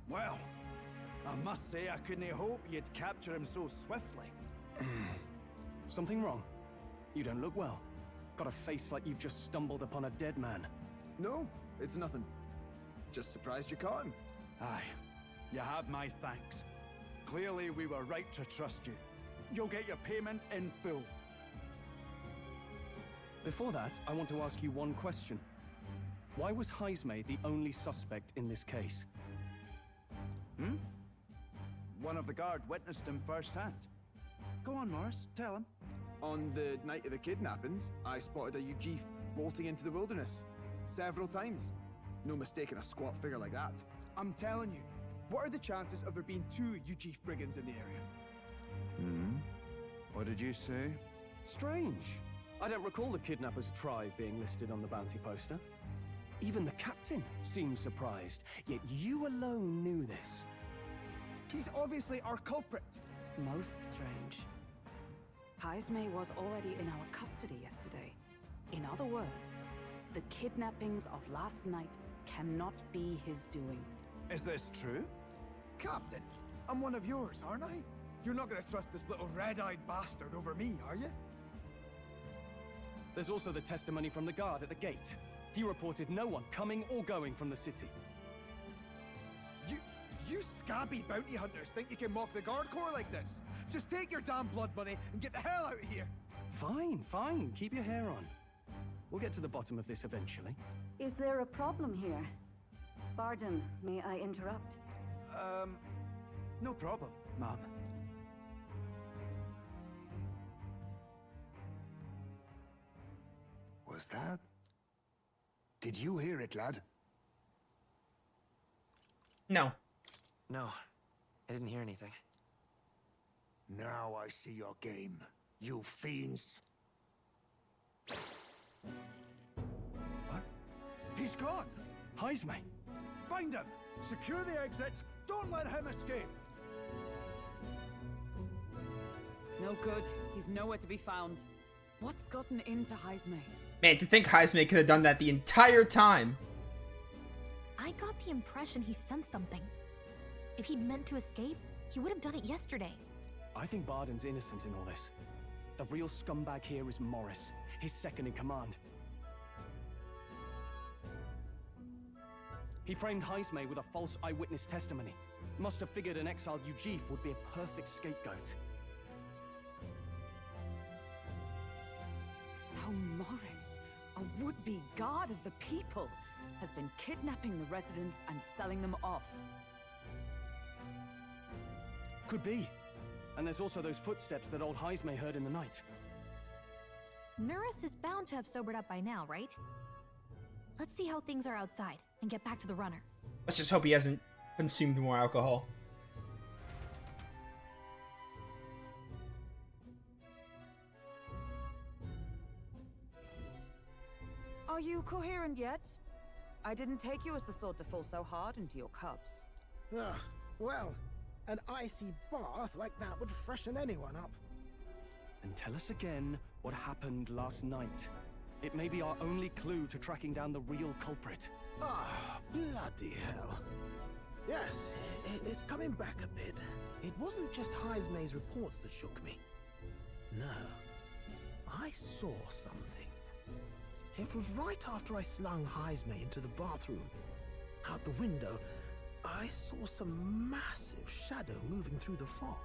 Well, I must say I couldn't hope you'd capture him so swiftly. Something wrong? You don't look well. Got a face like you've just stumbled upon a dead man. No, it's nothing. Just surprised you caught him. Aye, you have my thanks. Clearly we were right to trust you. You'll get your payment in full. Before that, I want to ask you one question. Why was Heismay the only suspect in this case? One of the guard witnessed him firsthand. Go on, Morris, tell him. On the night of the kidnappings, I spotted a Ujif bolting into the wilderness. Several times. No mistaking a squat figure like that. I'm telling you, what are the chances of there being 2 Ujif brigands in the area? What did you say? Strange. I don't recall the kidnappers' tribe being listed on the bounty poster. Even the captain seemed surprised, yet you alone knew this. He's obviously our culprit. Most strange. Heismay was already in our custody yesterday. In other words, the kidnappings of last night cannot be his doing. Is this true? Captain, I'm one of yours, aren't I? You're not gonna trust this little red-eyed bastard over me, are you? There's also the testimony from the guard at the gate. He reported no one coming or going from the city. You scabby bounty hunters think you can mock the guard corps like this? Just take your damn blood money and get the hell out of here! Fine, fine. Keep your hair on. We'll get to the bottom of this eventually. Is there a problem here? Pardon, may I interrupt? No problem, ma'am. Was that? Did you hear it, lad? No. No, I didn't hear anything. Now I see your game, you fiends. What? He's gone! Heismay! Find him! Secure the exits! Don't let him escape! No good. He's nowhere to be found. What's gotten into Heismay? Man, to think Heismay could have done that the entire time. I got the impression he sensed something. If he'd meant to escape, he would have done it yesterday. I think Barden's innocent in all this. The real scumbag here is Morris, his second in command. He framed Heismay with a false eyewitness testimony. Must have figured an exiled Ujif would be a perfect scapegoat. So Morris, a would-be guard of the people, has been kidnapping the residents and selling them off. Could be. And there's also those footsteps that old Heismay heard in the night. Nurse is bound to have sobered up by now, right? Let's see how things are outside and get back to the runner. Let's just hope he hasn't consumed more alcohol. Are you coherent yet? I didn't take you as the sort to fall so hard into your cups. Well, an icy bath like that would freshen anyone up. And tell us again what happened last night. It may be our only clue to tracking down the real culprit. Ah, bloody hell. Yes, it's coming back a bit. It wasn't just Heismay's reports that shook me. No, I saw something. It was right after I slung Heismay into the bathroom. Out the window, I saw some massive shadow moving through the fog.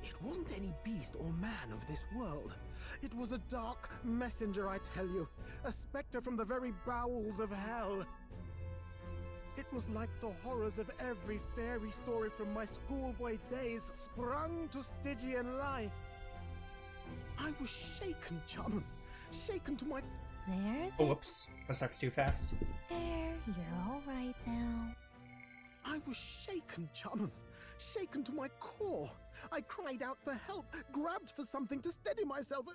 It wasn't any beast or man of this world. It was a dark messenger, I tell you. A specter from the very bowels of hell. It was like the horrors of every fairy story from my schoolboy days sprung to Stygian life. I was shaken, chums. Shaken to my... There, Oh, whoops. That's too fast. there, you're all right now. I was shaken, chums. Shaken to my core. I cried out for help, grabbed for something to steady myself,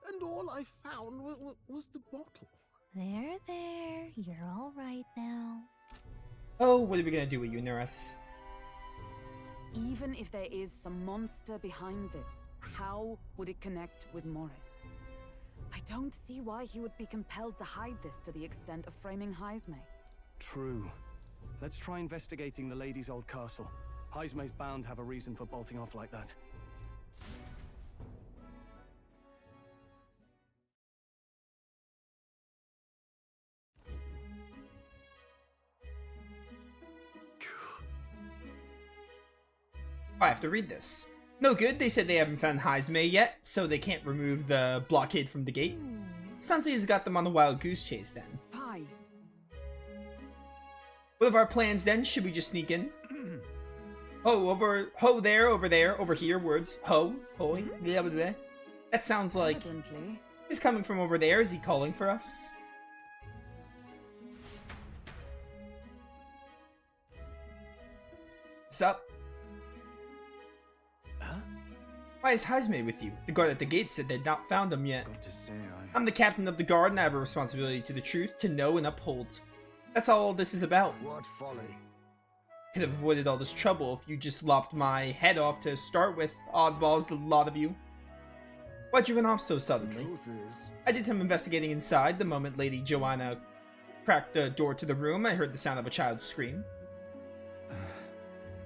and all I found was the bottle. There, you're all right now. Oh, what are we gonna do with you, Nurse? Even if there is some monster behind this, how would it connect with Morris? I don't see why he would be compelled to hide this to the extent of framing Heismay. True. Let's try investigating the lady's old castle. Heismay's bound to have a reason for bolting off like that. I have to read this. No good, they said they haven't found Heismay yet, so they can't remove the blockade from the gate. Sounds like he's got them on the wild goose chase then. Fie. What of our plans then? Should we just sneak in? Ho there, over here, words. Ho, hoi, blah, blah, blah. That sounds like Evidently. he's coming from over there. Is he calling for us? What's up? Huh? Why is Heismay with you? The guard at the gate said they'd not found him yet. Got to say, I'm the captain of the guard and I have a responsibility to the truth, to know and uphold. That's all this is about. What folly. Could have avoided all this trouble if you just lopped my head off to start with, oddballs, the lot of you. Why'd you run off so The suddenly? truth is, I did some investigating inside. The moment Lady Joanna cracked the door to the room, I heard the sound of a child's scream.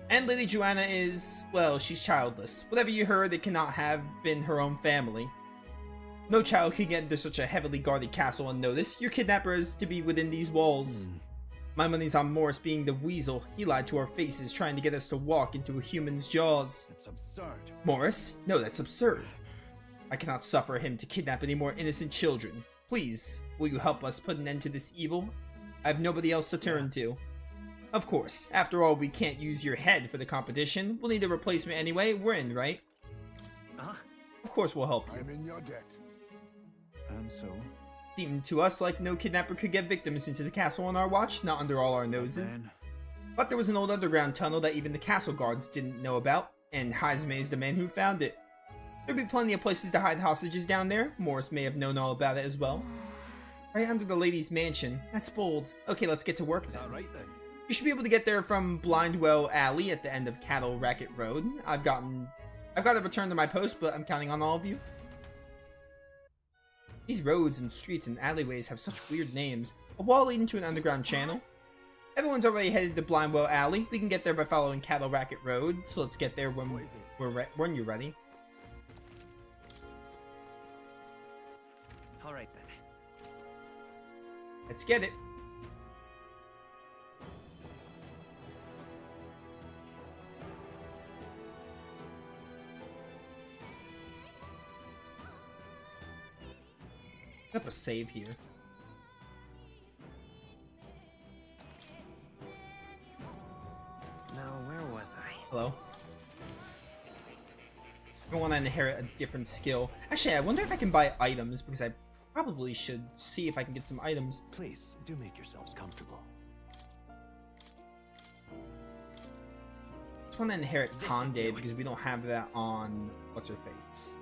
And Lady Joanna is, well, she's childless. Whatever you heard, it cannot have been her own family. No child can get into such a heavily guarded castle unnoticed. Your kidnapper is to be within these walls. My money's on Morris being the weasel. He lied to our faces, trying to get us to walk into a human's jaws. It's absurd. Morris? No, that's absurd. I cannot suffer him to kidnap any more innocent children. Please, will you help us put an end to this evil? I have nobody else to turn to. Of course, after all, we can't use your head for the competition. We'll need a replacement anyway. We're in, right? Of course we'll help you. I'm in your debt. And so? Seemed to us like no kidnapper could get victims into the castle on our watch, not under all our noses. Then, But there was an old underground tunnel that even the castle guards didn't know about, and Heismay's the man who found it. There'd be plenty of places to hide hostages down there. Morris may have known all about it as well. Right under the lady's mansion. That's bold. Okay, let's get to work is then. that right then? You should be able to get there from Blindwell Alley at the end of Cattle Racket Road. I've got to return to my post, but I'm counting on all of you. These roads and streets and alleyways have such weird names. A wall leading to an underground channel. Everyone's already headed to Blindwell Alley. We can get there by following Cattle Racket Road, so let's get there when when you're ready. All right then. Let's get it. Up a save here. Now, where was I? Hello? I want to inherit a different skill. Actually, I wonder if I can buy items, because I probably should see if I can get some items. Please, do make yourselves comfortable. I just want to inherit Conde, because we don't have that on What's-Her-Face.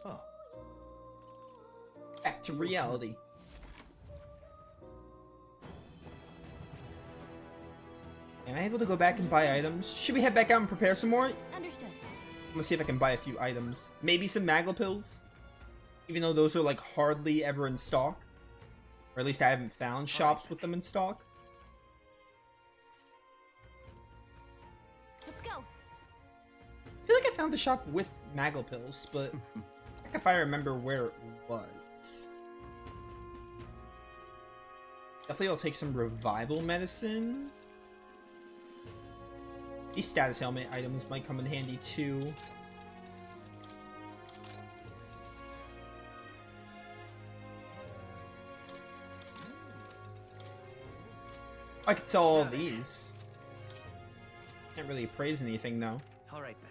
Oh. Back to reality. Am I able to go back and buy items? Should we head back out and prepare some more? Understood. Let's see if I can buy a few items. Maybe some Maggle pills? Even though those are like hardly ever in stock. Or at least I haven't found shops with them in stock. Let's go. I feel like I found a shop with Maggle pills, but like if I remember where it was. Definitely I'll take some revival medicine. These status helmet items might come in handy too. I could sell all these. Can't really appraise anything though. All right then.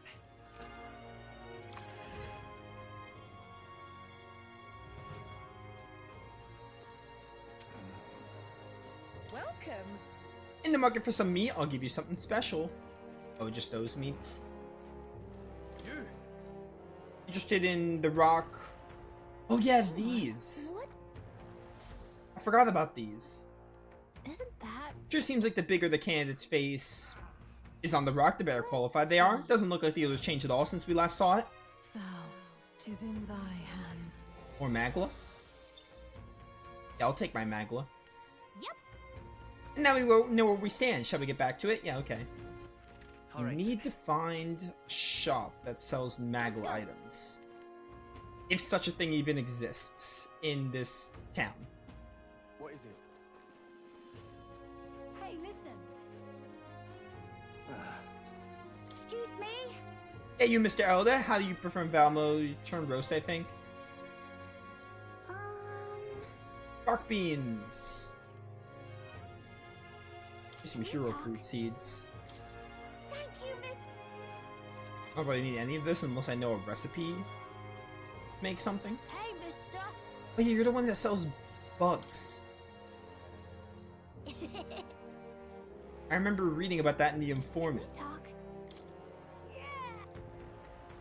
Welcome. In the market for some meat, I'll give you something special. Oh, just those meats. You. Interested in the rock? Oh yeah, these. What? I forgot about these. Isn't that? Sure seems like the bigger the candidate's face, is on the rock, the better qualified they are. Doesn't look like the others changed at all since we last saw it. Thou, 'tis in thy hands. Or Magla. Yeah, I'll take my Magla. Yep. And now we know where we stand. Shall we get back to it? Yeah, okay. All right. We need to find a shop that sells Magla items. If such a thing even exists in this town. What is it? Hey, listen. Excuse me? Hey, you, Mr. Elder. How do you prefer Valmo? You turn roast, I think. Bark beans. Some hero fruit seeds. Thank you, miss. I don't really need any of this unless I know a recipe to make something. Hey, mister. Oh yeah, you're the one that sells bugs. I remember reading about that in the informant. Talk.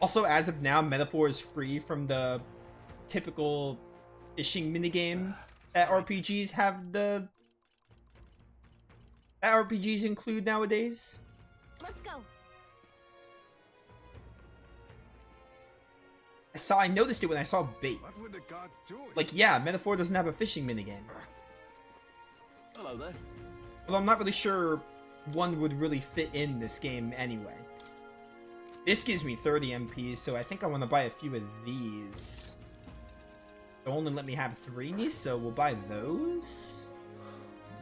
Also, as of now, Metaphor is free from the typical fishing minigame that RPGs have that RPGs include nowadays. Let's go. I noticed it when I saw bait. What would the gods do? Like, yeah, Metaphor doesn't have a fishing minigame. Hello there. Although I'm not really sure one would really fit in this game anyway. This gives me 30 MPs, so I think I want to buy a few of these. They'll only let me have 3, so we'll buy those.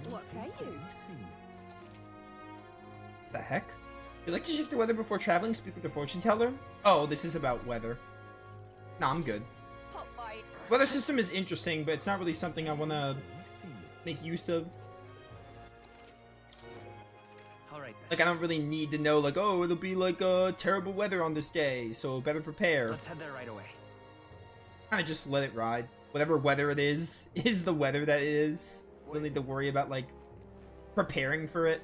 What say you? The heck? You like to check the weather before traveling? Speak with the fortune teller? Oh, this is about weather. Nah, I'm good. Pop by. Weather system is interesting, but it's not really something I want to make use of. Alright then. Like, I don't really need to know, like, oh, it'll be like terrible weather on this day, so better prepare. Let's head there right away. Kind of just let it ride. Whatever weather it is the weather that it is. Don't need to worry about, like, preparing for it.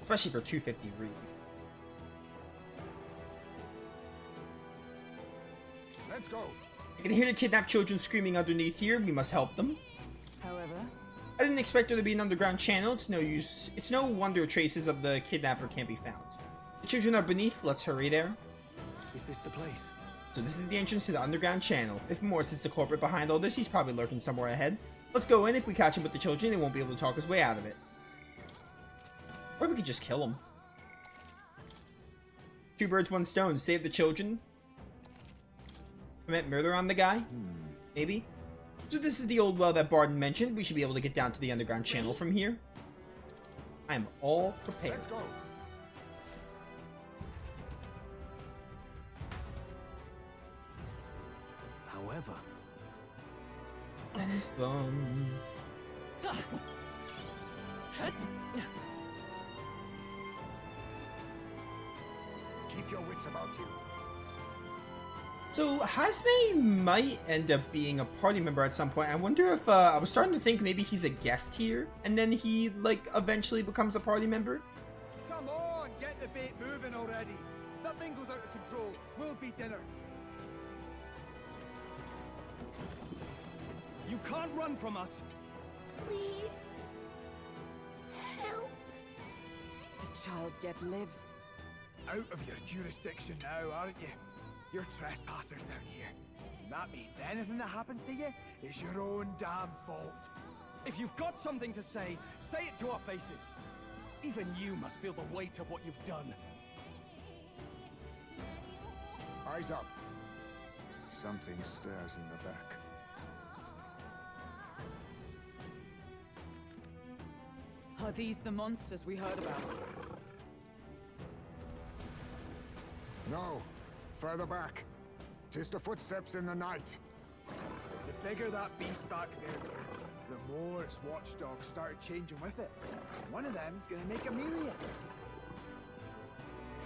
Especially for 250 reef. Let's go. I can hear the kidnapped children screaming underneath here. We must help them. However, I didn't expect there to be an underground channel. It's no use. It's no wonder traces of the kidnapper can't be found. The children are beneath. Let's hurry there. Is this the place? So this is the entrance to the underground channel. If Morris is the culprit behind all this, he's probably lurking somewhere ahead. Let's go in. If we catch him with the children, he won't be able to talk his way out of it. Or we could just kill him. 2 birds, 1 stone. Save the children. Commit murder on the guy? Maybe. So this is the old well that Barden mentioned. We should be able to get down to the underground channel from here. I am all prepared. Let's go. However, Bum. Keep your wits about you. So Heismay might end up being a party member at some point. I wonder if I was starting to think maybe he's a guest here, and then he like eventually becomes a party member. Come on, get the bait moving already. If that thing goes out of control, we'll be dinner. You can't run from us. Please. Help. the child yet lives. Out of your jurisdiction now, aren't you? You're trespassers down here. And that means anything that happens to you is your own damn fault. If you've got something to say it to our faces. Even you must feel the weight of what you've done. Eyes up. Something stirs in the back. Are these the monsters we heard about? No. Further back. 'Tis the footsteps in the night. The bigger that beast back there grew, the more its watchdogs started changing with it. One of them's gonna make a meal of it.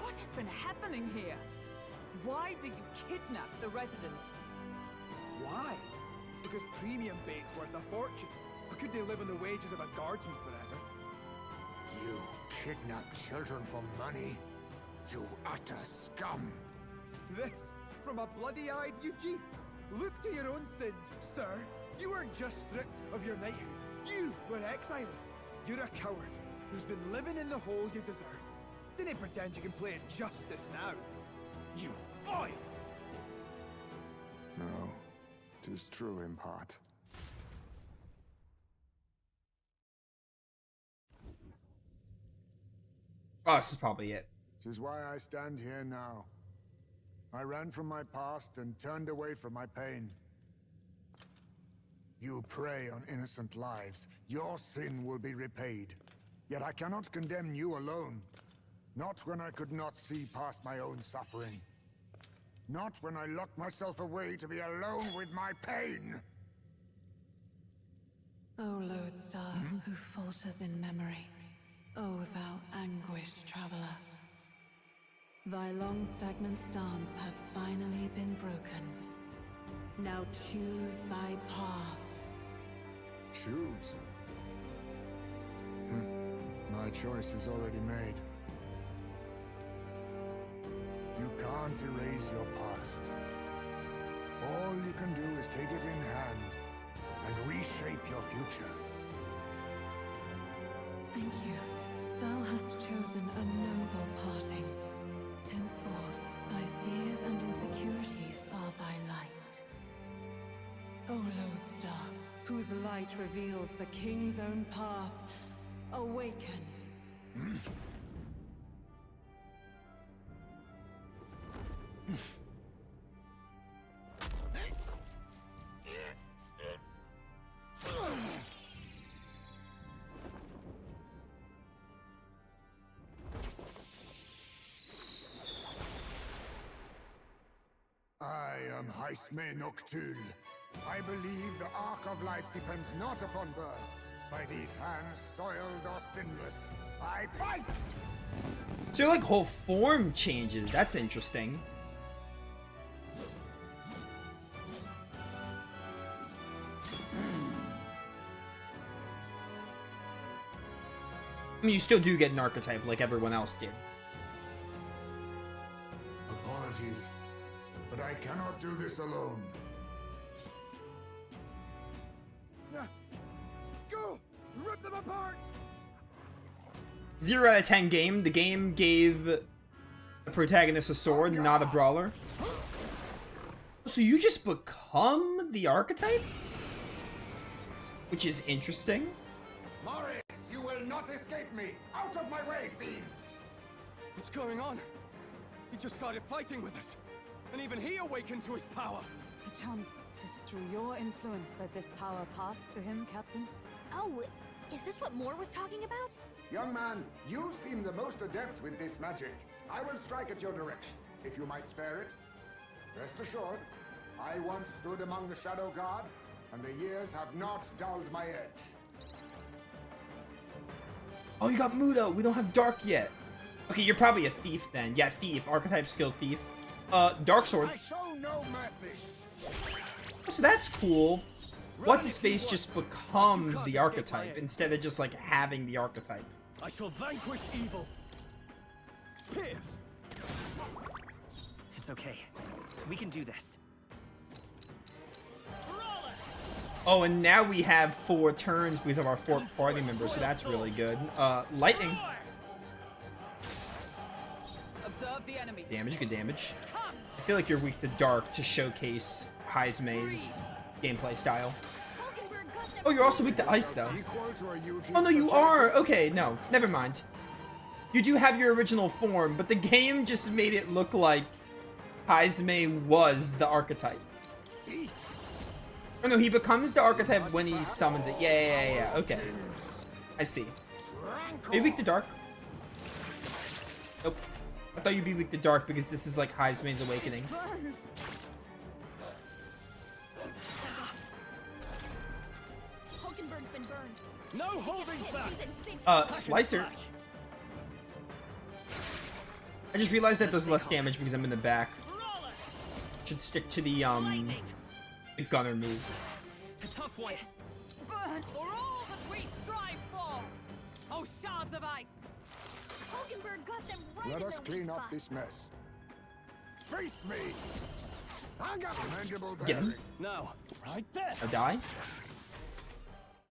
What has been happening here? Why do you kidnap the residents? Why? Because premium bait's worth a fortune. I couldn't live on the wages of a guardsman forever. You kidnap children for money? You utter scum! This from a bloody-eyed Eugene. Look to your own sins, sir. You weren't just stripped of your knighthood. You were exiled. You're a coward who's been living in the hole you deserve. Didn't pretend you can play at justice now. You foil! No, 'tis true in part. Oh, this is probably it. 'Tis why I stand here now. I ran from my past and turned away from my pain. You prey on innocent lives. Your sin will be repaid. Yet I cannot condemn you alone. Not when I could not see past my own suffering. Not when I locked myself away to be alone with my pain. O lodestar, who falters in memory, O thou anguished traveler. Thy long stagnant stance hath finally been broken. Now choose thy path. Choose? My choice is already made. You can't erase your past. All you can do is take it in hand and reshape your future. Thank you. Thou hast chosen a noble parting. Henceforth, thy fears and insecurities are thy light. O lodestar, whose light reveals the king's own path, awaken. I am Heismay Noctul. I believe the arc of life depends not upon birth. By these hands, soiled or sinless, I fight! So like whole form changes. That's interesting. I mean, you still do get an archetype like everyone else did. Apologies, but I cannot do this alone. Go! Rip them apart! 0 out of 10 game. The game gave the protagonist a sword, not a brawler. So you just become the archetype? Which is interesting. Morris, you will not escape me! Out of my way, fiends! What's going on? He just started fighting with us. And even he awakened to his power. Perchance 'tis through your influence that this power passed to him, Captain? Oh, is this what Moore was talking about? Young man, you seem the most adept with this magic. I will strike at your direction, if you might spare it. Rest assured, I once stood among the Shadow Guard, and the years have not dulled my edge. Oh, you got Mudo. We don't have Dark yet. Okay, you're probably a thief then. Yeah, thief. Archetype skill thief. Dark sword. I show no mercy. So that's cool. What's his face just becomes the archetype instead of just like having the archetype. I shall vanquish evil. Pierce. It's okay. We can do this. Oh, and now we have 4 turns because of our 4 party members, so that's really good. Lightning. Observe the enemy. Damage, good damage. I feel like you're weak to Dark to showcase Heismay's gameplay style. Oh, you're also weak to Ice, though. Oh, no, you are! Okay, no, never mind. You do have your original form, but the game just made it look like Heismay was the archetype. Oh, no, he becomes the archetype when he summons it. Yeah, okay. I see. Are you weak to Dark? Nope. I thought you'd be weak to Dark because this is like Heismay's awakening. No holding back. Slicer. I just realized that does less damage because I'm in the back. Should stick to the gunner move. A tough one. Burn for all that we strive for! Oh, shards of ice! Hulkenberg got them right Let in us their clean weak up spot. this mess. Face me! I got commendable Get him. bearing. No, right there. I die.